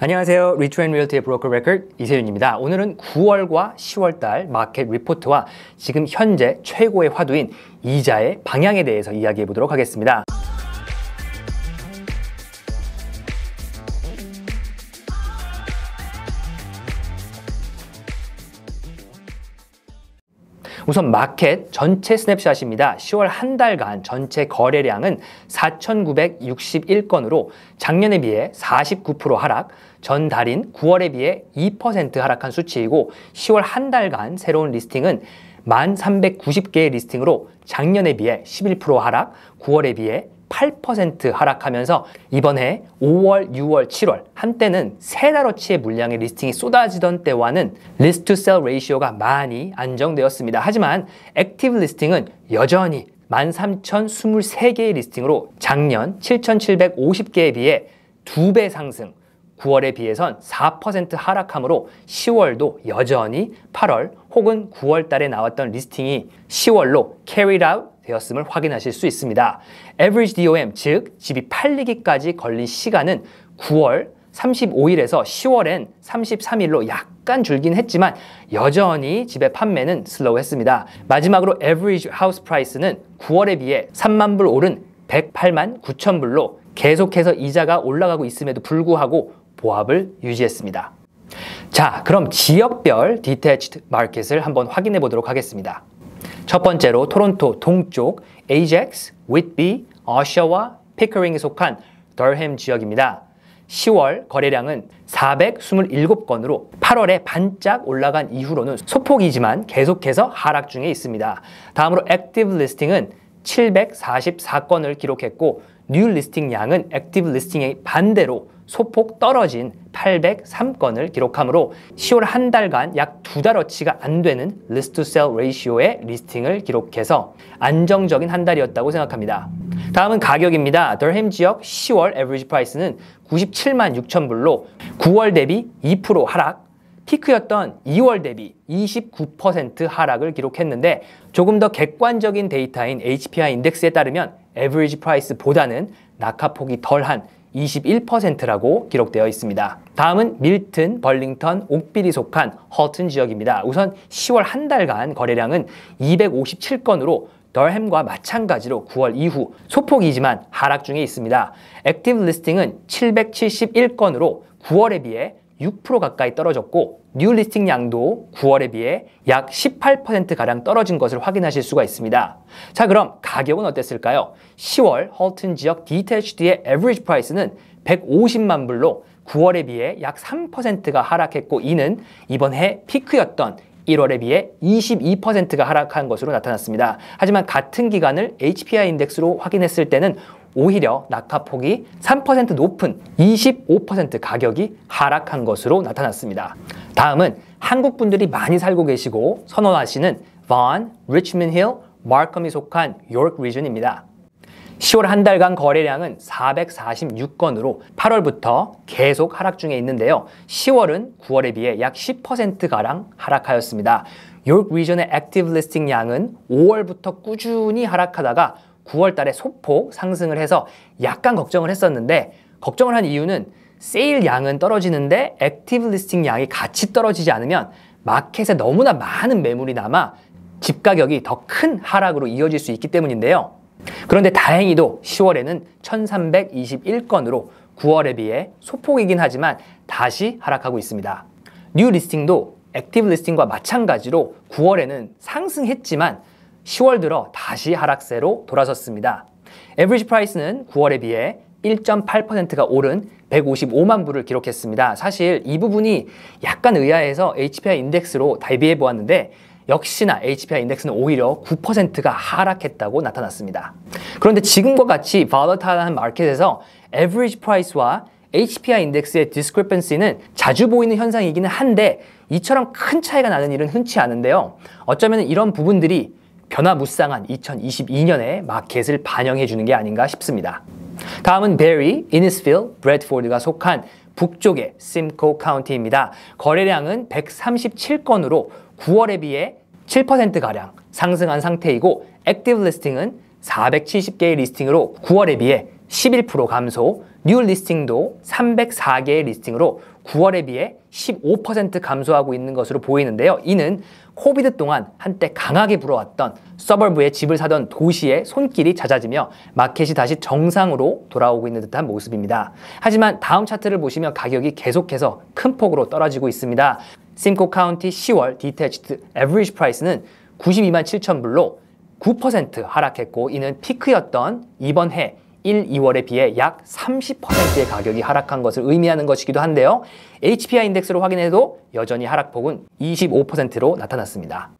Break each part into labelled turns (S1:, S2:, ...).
S1: 안녕하세요. 리트앤 리얼티의 브로커 레코드 이세윤입니다. 오늘은 9월과 10월달 마켓 리포트와 지금 현재 최고의 화두인 이자의 방향에 대해서 이야기해 보도록 하겠습니다. 우선 마켓 전체 스냅샷입니다. 10월 한 달간 전체 거래량은 4,961건으로 작년에 비해 49% 하락, 전달인 9월에 비해 2% 하락한 수치이고 10월 한 달간 새로운 리스팅은 1,390개의 리스팅으로 작년에 비해 11% 하락, 9월에 비해 8% 하락하면서 이번 해 5월, 6월, 7월 한때는 세 달어치의 물량의 리스팅이 쏟아지던 때와는 리스트 투 셀 레이시오가 많이 안정되었습니다. 하지만 액티브 리스팅은 여전히 13,023개의 리스팅으로 작년 7,750개에 비해 2배 상승, 9월에 비해선 4% 하락하므로 10월도 여전히 8월 혹은 9월 달에 나왔던 리스팅이 10월로 carried out 되었음을 확인하실 수 있습니다. Average DOM, 즉 집이 팔리기까지 걸린 시간은 9월 35일에서 10월엔 33일로 약간 줄긴 했지만 여전히 집의 판매는 슬로우했습니다. 마지막으로 Average House Price는 9월에 비해 3만 불 오른 108만 9천 불로 계속해서 이자가 올라가고 있음에도 불구하고 보합을 유지했습니다. 자, 그럼 지역별 디태치드 마켓을 한번 확인해 보도록 하겠습니다. 첫 번째로 토론토 동쪽 AJAX, Whitby, 어셔와 피커링에 속한 덜햄 지역입니다. 10월 거래량은 427건으로 8월에 반짝 올라간 이후로는 소폭이지만 계속해서 하락 중에 있습니다. 다음으로 액티브 리스팅은 744건을 기록했고 뉴 리스팅 양은 액티브 리스팅의 반대로 소폭 떨어진 803건을 기록하므로 10월 한 달간 약 2달어치가 안 되는 리스트 투 셀 레이시오의 리스팅을 기록해서 안정적인 한 달이었다고 생각합니다. 다음은 가격입니다. 덜햄 지역 10월 에버리지 프라이스는 97만 6천 불로 9월 대비 2% 하락, 피크였던 2월 대비 29% 하락을 기록했는데 조금 더 객관적인 데이터인 HPI 인덱스에 따르면 에버리지 프라이스보다는 낙하폭이 덜한 21%라고 기록되어 있습니다. 다음은 밀튼, 벌링턴, 옥빌이 속한 허튼 지역입니다. 우선 10월 한 달간 거래량은 257건으로 덜햄과 마찬가지로 9월 이후 소폭이지만 하락 중에 있습니다. 액티브 리스팅은 771건으로 9월에 비해 6% 가까이 떨어졌고 뉴 리스팅 양도 9월에 비해 약 18%가량 떨어진 것을 확인하실 수가 있습니다. 자, 그럼 가격은 어땠을까요? 10월 헐튼 지역 디태치드의 에버리지 프라이스는 150만 불로 9월에 비해 약 3%가 하락했고 이는 이번 해 피크였던 1월에 비해 22%가 하락한 것으로 나타났습니다. 하지만 같은 기간을 HPI 인덱스로 확인했을 때는 오히려 낙하폭이 3% 높은 25% 가격이 하락한 것으로 나타났습니다. 다음은 한국 분들이 많이 살고 계시고 선호하시는 번, 리치먼드 힐, 마컴이 속한 요크 리전입니다. 10월 한 달간 거래량은 446건으로 8월부터 계속 하락 중에 있는데요. 10월은 9월에 비해 약 10%가량 하락하였습니다. 요크 리전의 액티브 리스팅 양은 5월부터 꾸준히 하락하다가 9월 달에 소폭 상승을 해서 약간 걱정을 했었는데 걱정을 한 이유는 세일 양은 떨어지는데 액티브 리스팅 양이 같이 떨어지지 않으면 마켓에 너무나 많은 매물이 남아 집 가격이 더 큰 하락으로 이어질 수 있기 때문인데요. 그런데 다행히도 10월에는 1,321건으로 9월에 비해 소폭이긴 하지만 다시 하락하고 있습니다. 뉴 리스팅도 액티브 리스팅과 마찬가지로 9월에는 상승했지만 10월 들어 다시 하락세로 돌아섰습니다. 에버리지 프라이스는 9월에 비해 1.8%가 오른 155만 불을 기록했습니다. 사실 이 부분이 약간 의아해서 HPI 인덱스로 대비해 보았는데 역시나 HPI 인덱스는 오히려 9%가 하락했다고 나타났습니다. 그런데 지금과 같이 volatile 마켓에서 average price와 HPI 인덱스의 discrepancy는 자주 보이는 현상이기는 한데 이처럼 큰 차이가 나는 일은 흔치 않은데요. 어쩌면 이런 부분들이 변화무쌍한 2022년의 마켓을 반영해 주는 게 아닌가 싶습니다. 다음은 베리, 이니스필, 브래드포드가 속한 북쪽의 심코 카운티입니다. 거래량은 137건으로 9월에 비해 7%가량 상승한 상태이고 액티브 리스팅은 470개의 리스팅으로 9월에 비해 11% 감소, 뉴 리스팅도 304개의 리스팅으로 9월에 비해 15% 감소하고 있는 것으로 보이는데요. 이는 코비드 동안 한때 강하게 불어왔던 서버브에 집을 사던 도시의 손길이 잦아지며 마켓이 다시 정상으로 돌아오고 있는 듯한 모습입니다. 하지만 다음 차트를 보시면 가격이 계속해서 큰 폭으로 떨어지고 있습니다. 심코 카운티 10월 디태치드 에버리지 프라이스는 92만 7천 불로 9% 하락했고, 이는 피크였던 이번 해 1, 2월에 비해 약 30%의 가격이 하락한 것을 의미하는 것이기도 한데요. HPI 인덱스로 확인해도 여전히 하락폭은 25%로 나타났습니다.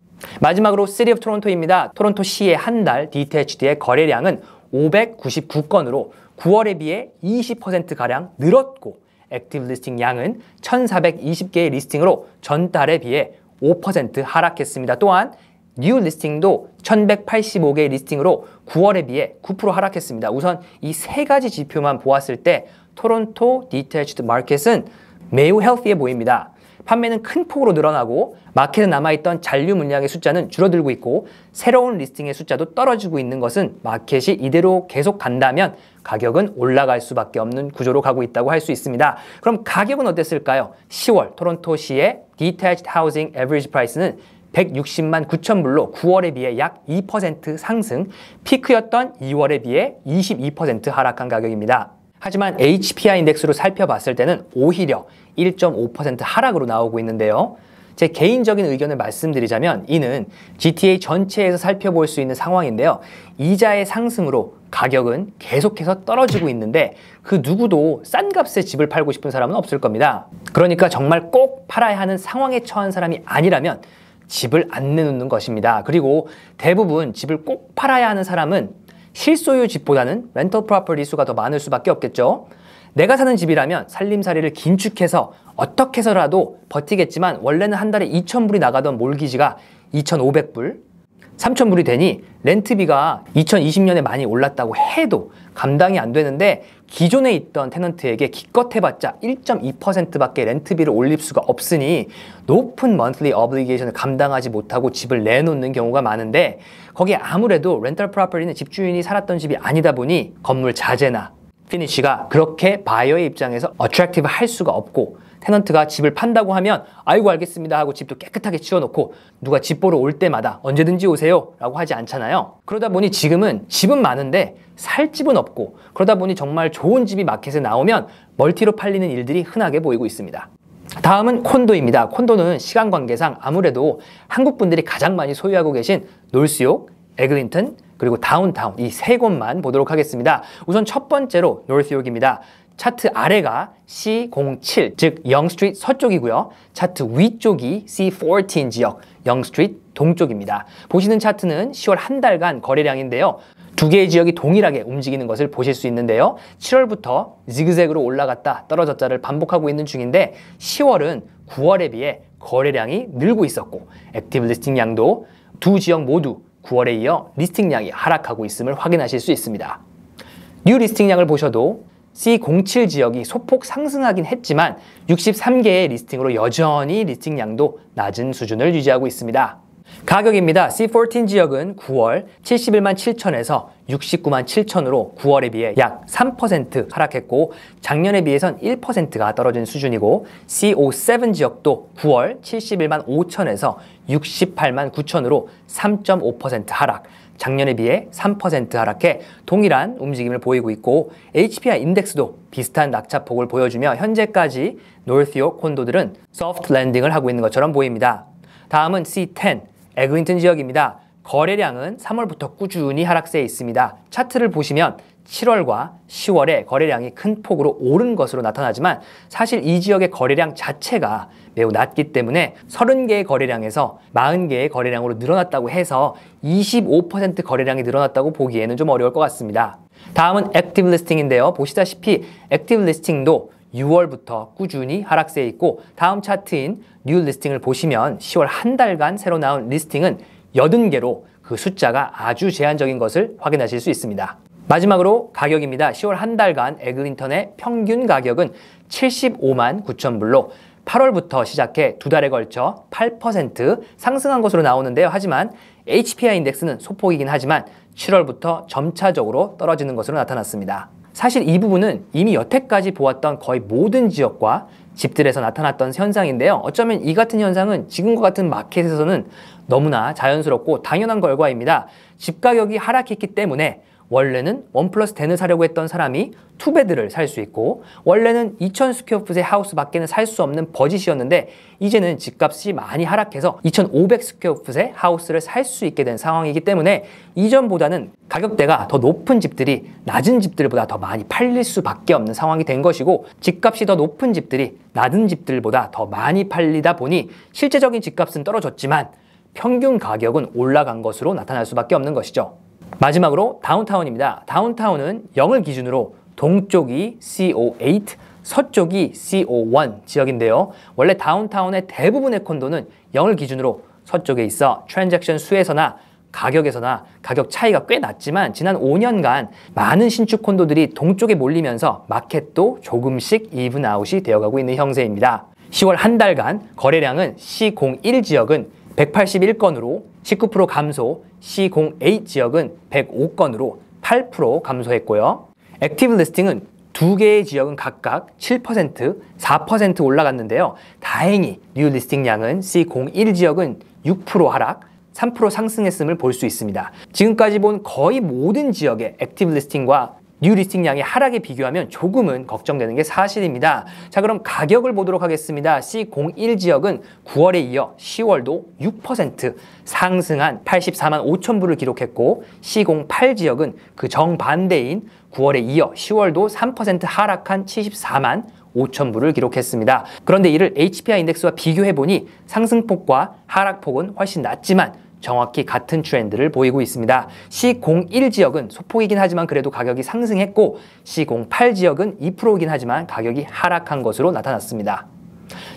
S1: 마지막으로 City of Toronto입니다. 토론토시의 한 달 디태치드의 거래량은 599건으로 9월에 비해 20%가량 늘었고, 액티브 리스팅 양은 1,420개의 리스팅으로 전달에 비해 5% 하락했습니다. 또한 뉴 리스팅도 1,185개의 리스팅으로 9월에 비해 9% 하락했습니다. 우선 이 세 가지 지표만 보았을 때 토론토 디태치드 마켓은 매우 헬시해 보입니다. 판매는 큰 폭으로 늘어나고 마켓에 남아있던 잔류 물량의 숫자는 줄어들고 있고, 새로운 리스팅의 숫자도 떨어지고 있는 것은 마켓이 이대로 계속 간다면 가격은 올라갈 수밖에 없는 구조로 가고 있다고 할 수 있습니다. 그럼 가격은 어땠을까요? 10월 토론토시의 Detached Housing Average Price는 160만 9천 불로 9월에 비해 약 2% 상승, 피크였던 2월에 비해 22% 하락한 가격입니다. 하지만 HPI 인덱스로 살펴봤을 때는 오히려 1.5% 하락으로 나오고 있는데요. 제 개인적인 의견을 말씀드리자면 이는 GTA 전체에서 살펴볼 수 있는 상황인데요. 이자의 상승으로 가격은 계속해서 떨어지고 있는데 그 누구도 싼 값에 집을 팔고 싶은 사람은 없을 겁니다. 그러니까 정말 꼭 팔아야 하는 상황에 처한 사람이 아니라면 집을 안 내놓는 것입니다. 그리고 대부분 집을 꼭 팔아야 하는 사람은 실소유 집보다는 렌털 프로퍼티 수가 더 많을 수밖에 없겠죠. 내가 사는 집이라면 살림살이를 긴축해서 어떻게 해서라도 버티겠지만 원래는 한 달에 2,000불이 나가던 몰기지가 2,500불, 3,000불이 되니 렌트비가 2020년에 많이 올랐다고 해도 감당이 안 되는데 기존에 있던 테넌트에게 기껏 해봤자 1.2%밖에 렌트비를 올릴 수가 없으니 높은 monthly obligation을 감당하지 못하고 집을 내놓는 경우가 많은데, 거기에 아무래도 렌털 프로퍼티는 집주인이 살았던 집이 아니다 보니 건물 자재나 피니쉬가 그렇게 바이어의 입장에서 어트랙티브 할 수가 없고, 테넌트가 집을 판다고 하면 아이고 알겠습니다 하고 집도 깨끗하게 치워놓고 누가 집 보러 올 때마다 언제든지 오세요 라고 하지 않잖아요. 그러다 보니 지금은 집은 많은데 살 집은 없고, 그러다 보니 정말 좋은 집이 마켓에 나오면 멀티로 팔리는 일들이 흔하게 보이고 있습니다. 다음은 콘도입니다. 콘도는 시간 관계상 아무래도 한국 분들이 가장 많이 소유하고 계신 놀스욕, 에글린턴, 그리고 다운타운 이 세 곳만 보도록 하겠습니다. 우선 첫 번째로 노스욕입니다. 차트 아래가 C07, 즉 영스트리트 서쪽이고요. 차트 위쪽이 C14 지역, 영스트리트 동쪽입니다. 보시는 차트는 10월 한 달간 거래량인데요. 두 개의 지역이 동일하게 움직이는 것을 보실 수 있는데요. 7월부터 지그재그로 올라갔다 떨어졌다를 반복하고 있는 중인데 10월은 9월에 비해 거래량이 늘고 있었고, 액티브 리스팅 양도 두 지역 모두 9월에 이어 리스팅량이 하락하고 있음을 확인하실 수 있습니다. 뉴 리스팅량을 보셔도 C07 지역이 소폭 상승하긴 했지만 63개의 리스팅으로 여전히 리스팅량도 낮은 수준을 유지하고 있습니다. 가격입니다. C14 지역은 9월 71만 7천에서 69만 7천으로 9월에 비해 약 3% 하락했고, 작년에 비해선 1%가 떨어진 수준이고, C07 지역도 9월 71만 5천에서 68만 9천으로 3.5% 하락, 작년에 비해 3% 하락해 동일한 움직임을 보이고 있고, HPI 인덱스도 비슷한 낙차폭을 보여주며 현재까지 노스욕 콘도들은 소프트 랜딩을 하고 있는 것처럼 보입니다. 다음은 C10, 에글린턴 지역입니다. 거래량은 3월부터 꾸준히 하락세에 있습니다. 차트를 보시면 7월과 10월에 거래량이 큰 폭으로 오른 것으로 나타나지만 사실 이 지역의 거래량 자체가 매우 낮기 때문에 30개의 거래량에서 40개의 거래량으로 늘어났다고 해서 25% 거래량이 늘어났다고 보기에는 좀 어려울 것 같습니다. 다음은 액티브 리스팅인데요. 보시다시피 액티브 리스팅도 6월부터 꾸준히 하락세에 있고, 다음 차트인 뉴 리스팅을 보시면 10월 한 달간 새로 나온 리스팅은 80개로 그 숫자가 아주 제한적인 것을 확인하실 수 있습니다. 마지막으로 가격입니다. 10월 한 달간 에글린턴의 평균 가격은 75만 9천 불로 8월부터 시작해 두 달에 걸쳐 8% 상승한 것으로 나오는데요. 하지만 HPI 인덱스는 소폭이긴 하지만 7월부터 점차적으로 떨어지는 것으로 나타났습니다. 사실 이 부분은 이미 여태까지 보았던 거의 모든 지역과 집들에서 나타났던 현상인데요. 어쩌면 이 같은 현상은 지금과 같은 마켓에서는 너무나 자연스럽고 당연한 결과입니다. 집 가격이 하락했기 때문에 원래는 1+10을 사려고 했던 사람이 2베드를 살 수 있고, 원래는 2,000 스퀘어풋의 하우스 밖에는 살 수 없는 버짓이었는데 이제는 집값이 많이 하락해서 2,500 스퀘어풋의 하우스를 살 수 있게 된 상황이기 때문에 이전보다는 가격대가 더 높은 집들이 낮은 집들보다 더 많이 팔릴 수밖에 없는 상황이 된 것이고, 집값이 더 높은 집들이 낮은 집들보다 더 많이 팔리다 보니 실제적인 집값은 떨어졌지만 평균 가격은 올라간 것으로 나타날 수밖에 없는 것이죠. 마지막으로 다운타운입니다. 다운타운은 0을 기준으로 동쪽이 CO8, 서쪽이 CO1 지역인데요. 원래 다운타운의 대부분의 콘도는 0을 기준으로 서쪽에 있어 트랜잭션 수에서나 가격에서나 가격 차이가 꽤 났지만 지난 5년간 많은 신축 콘도들이 동쪽에 몰리면서 마켓도 조금씩 이븐 아웃이 되어가고 있는 형세입니다. 10월 한 달간 거래량은 C01 지역은 181건으로 19% 감소, C08 지역은 105건으로 8% 감소했고요. 액티브 리스팅은 두 개의 지역은 각각 7%, 4% 올라갔는데요. 다행히 뉴 리스팅량은 C01 지역은 6% 하락, 3% 상승했음을 볼 수 있습니다. 지금까지 본 거의 모든 지역의 액티브 리스팅과 뉴 리스팅량의 하락에 비교하면 조금은 걱정되는 게 사실입니다. 자, 그럼 가격을 보도록 하겠습니다. C01 지역은 9월에 이어 10월도 6% 상승한 84만 5천 불을 기록했고, C08 지역은 그 정반대인 9월에 이어 10월도 3% 하락한 74만 5천 불을 기록했습니다. 그런데 이를 HPI 인덱스와 비교해보니 상승폭과 하락폭은 훨씬 낮지만 정확히 같은 트렌드를 보이고 있습니다. C01 지역은 소폭이긴 하지만 그래도 가격이 상승했고, C08 지역은 2%이긴 하지만 가격이 하락한 것으로 나타났습니다.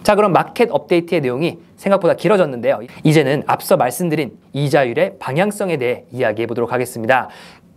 S1: 자, 그럼 마켓 업데이트의 내용이 생각보다 길어졌는데요. 이제는 앞서 말씀드린 이자율의 방향성에 대해 이야기해 보도록 하겠습니다.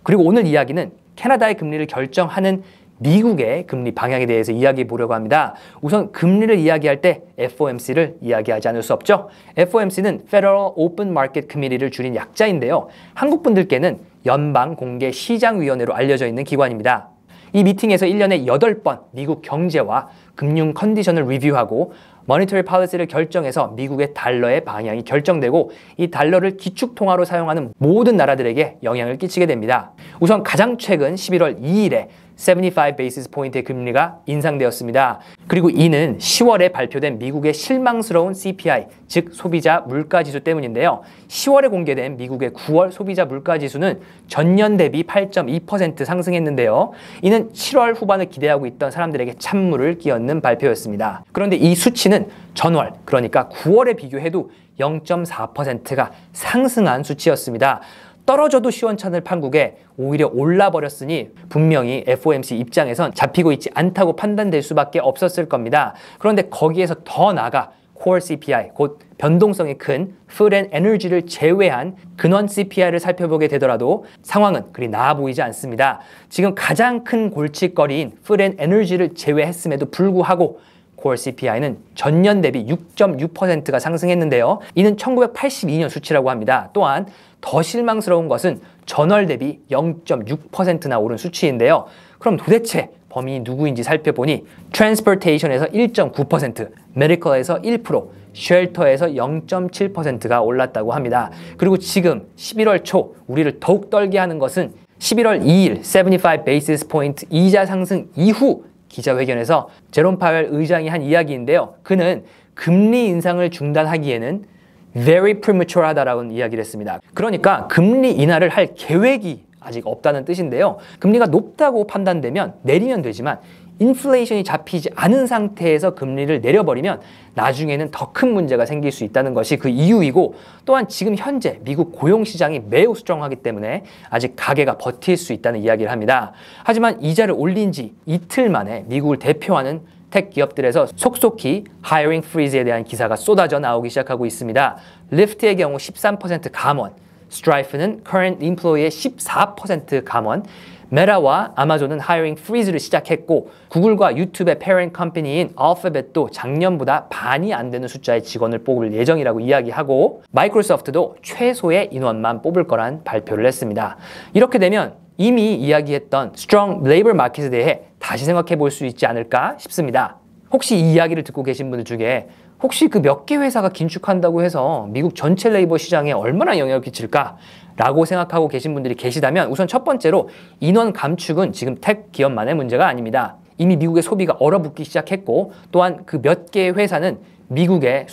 S1: 그리고 오늘 이야기는 캐나다의 금리를 결정하는 미국의 금리 방향에 대해서 이야기해 보려고 합니다. 우선 금리를 이야기할 때 FOMC를 이야기하지 않을 수 없죠. FOMC는 Federal Open Market Committee를 줄인 약자인데요. 한국 분들께는 연방공개시장위원회로 알려져 있는 기관입니다. 이 미팅에서 1년에 8번 미국 경제와 금융 컨디션을 리뷰하고 머니터리 팔리시를 결정해서 미국의 달러의 방향이 결정되고, 이 달러를 기축통화로 사용하는 모든 나라들에게 영향을 끼치게 됩니다. 우선 가장 최근 11월 2일에 75 베이시스 포인트의 금리가 인상되었습니다. 그리고 이는 10월에 발표된 미국의 실망스러운 CPI, 즉 소비자 물가지수 때문인데요. 10월에 공개된 미국의 9월 소비자 물가지수는 전년 대비 8.2% 상승했는데요. 이는 7월 후반을 기대하고 있던 사람들에게 찬물을 끼얹는 발표였습니다. 그런데 이 수치는 전월, 그러니까 9월에 비교해도 0.4%가 상승한 수치였습니다. 떨어져도 시원찮을 판국에 오히려 올라버렸으니 분명히 FOMC 입장에선 잡히고 있지 않다고 판단될 수밖에 없었을 겁니다. 그런데 거기에서 더 나아가 Core CPI, 곧 변동성이 큰 Food and Energy를 제외한 근원 CPI를 살펴보게 되더라도 상황은 그리 나아 보이지 않습니다. 지금 가장 큰 골칫거리인 Food and Energy를 제외했음에도 불구하고 Core CPI는 전년 대비 6.6%가 상승했는데요. 이는 1982년 수치라고 합니다. 또한 더 실망스러운 것은 전월 대비 0.6%나 오른 수치인데요. 그럼 도대체 범인이 누구인지 살펴보니 Transportation에서 1.9%, Medical에서 1%, Shelter에서 0.7%가 올랐다고 합니다. 그리고 지금 11월 초 우리를 더욱 떨게 하는 것은 11월 2일 75 베이시스 포인트 이자 상승 이후 기자회견에서 제롬 파웰 의장이 한 이야기인데요. 그는 금리 인상을 중단하기에는 very premature하다라는 이야기를 했습니다. 그러니까 금리 인하를 할 계획이 아직 없다는 뜻인데요. 금리가 높다고 판단되면 내리면 되지만 인플레이션이 잡히지 않은 상태에서 금리를 내려버리면 나중에는 더 큰 문제가 생길 수 있다는 것이 그 이유이고, 또한 지금 현재 미국 고용시장이 매우 스트롱하기 때문에 아직 가계가 버틸 수 있다는 이야기를 합니다. 하지만 이자를 올린 지 이틀 만에 미국을 대표하는 텍 기업들에서 속속히 하이어링 프리즈에 대한 기사가 쏟아져 나오기 시작하고 있습니다. 리프트의 경우 13% 감원, 스트라이프는 current employee의 14% 감원, 메타와 아마존은 하이어링 프리즈를 시작했고, 구글과 유튜브의 페어ન્ટ 컴퍼니인 알파벳도 작년보다 반이 안 되는 숫자의 직원을 뽑을 예정이라고 이야기하고, 마이크로소프트도 최소의 인원만 뽑을 거란 발표를 했습니다. 이렇게 되면 이미 이야기했던 strong labor market에 대해 다시 생각해 볼 수 있지 않을까 싶습니다. 혹시 이 이야기를 듣고 계신 분들 중에 혹시 그 몇 개 회사가 긴축한다고 해서 미국 전체 레이버 시장에 얼마나 영향을 끼칠까? 라고 생각하고 계신 분들이 계시다면 우선 첫 번째로 인원 감축은 지금 택 기업만의 문제가 아닙니다. 이미 미국의 소비가 얼어붙기 시작했고 또한 그 몇 개의 회사는 미국의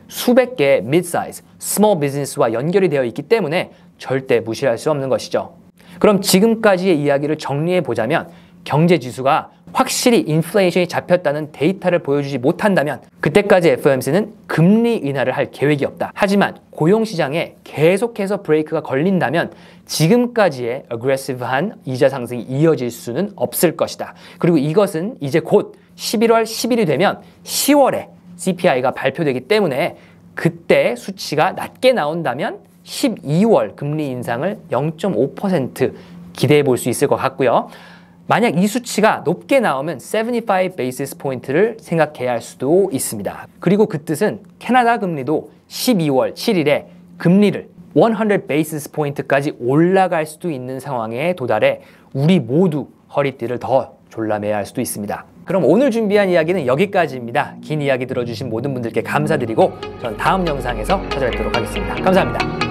S1: 수백 개의 mid-size, small business와 연결이 되어 있기 때문에 절대 무시할 수 없는 것이죠. 그럼 지금까지의 이야기를 정리해 보자면 경제 지수가 확실히 인플레이션이 잡혔다는 데이터를 보여주지 못한다면 그때까지 FOMC는 금리 인하를 할 계획이 없다. 하지만 고용시장에 계속해서 브레이크가 걸린다면 지금까지의 어그레시브한 이자 상승이 이어질 수는 없을 것이다. 그리고 이것은 이제 곧 11월 10일이 되면 10월에 CPI가 발표되기 때문에 그때 수치가 낮게 나온다면 12월 금리 인상을 0.5% 기대해 볼 수 있을 것 같고요. 만약 이 수치가 높게 나오면 75 베이시스 포인트를 생각해야 할 수도 있습니다. 그리고 그 뜻은 캐나다 금리도 12월 7일에 금리를 100 베이시스 포인트까지 올라갈 수도 있는 상황에 도달해 우리 모두 허리띠를 더 졸라매야 할 수도 있습니다. 그럼 오늘 준비한 이야기는 여기까지입니다. 긴 이야기 들어주신 모든 분들께 감사드리고 전 다음 영상에서 찾아뵙도록 하겠습니다. 감사합니다.